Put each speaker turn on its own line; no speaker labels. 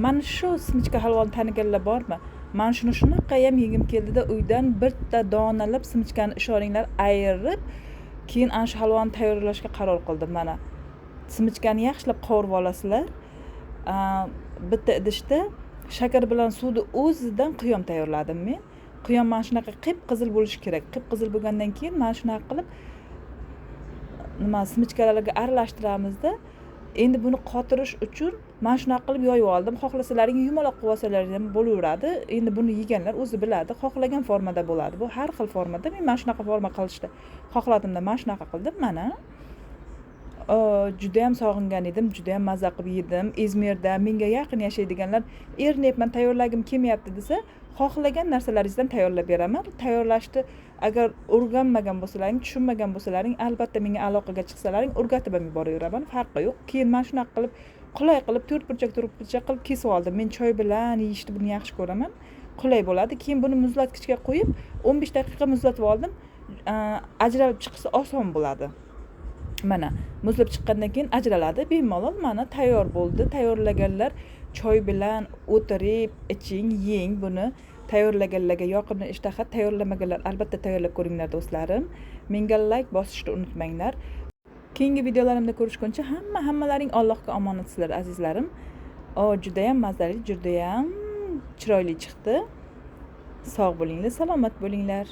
Mana shu simichka halvoni taniganlar bormi? Men shuni shunaqayam yegim keldida uydan bitta donalab simichkani ishoringlar ayirib, keyin ana shu halvoni tayyorlashga qaror qildim mana. Simichkani yaxshilab qovurib olasizlar. Bitta idishda shakar bilan suvni o'zidan qiyom tayyorladim men. Qiyom mana shunaqa qip-qizil bo'lishi kerak. Qip-qizil bo'lgandan keyin mana shunaqa qilib simichkalarga aralashtiramizda. Endi buni qotirish uchun mana shunaqa qilib yoyib oldim. Xohlasalaring yumaloq qilib olsalaring ham bo'laveradi. Endi buni yeganlar o'zi biladi. Xohlagan formada bo'ladi. Bu har xil formada. Men mana shunaqa forma qilishni xohladimda mana shunaqa qildim mana. Juda ham sog'ingan edim, juda ham mazza qilib yedim. Izmirda menga yaqin yashaydiganlar erinayapman, tayyorlagim kelmayapti desa, xohlagan narsalaringizdan tayyorlab beraman. Tayyorlashni agar o'rganmagan bo'lsalaring, tushunmagan bo'lsalaring, albatta menga aloqaga chiqsalaring, o'rgatib ham yuboraveraman. Farqi yo'q. Keyin mana shunaqa qilib, qulay qilib to'rt burchak qilib kesib oldim. Men choy bilan yeyishni buni yaxshi ko'raman. Qulay bo'ladi. Keyin buni muzlatgichga qo'yib, 15 daqiqa muzlatib oldim. Ajralib chiqsa oson bo'ladi. Mana muzlab chiqqandan keyin ajraladi. Bemalol mana tayyor bo'ldi. Tayyorlaganlar choy bilan o'tirib, iching, yeng buni. Tayyorlaganlarga yoqimli ishtaha, tayyorlamaganlar albatta tayyorlab ko'ringlar do'stlarim. Menga like bosishni unutmanglar. Keyingi videolarimda ko'rishguncha hammalaring Allohga omonatsizlar azizlarim. Juda ham mazali, juda ham chiroyli chiqdi. Sog' bo'linglar, salomat bo'linglar.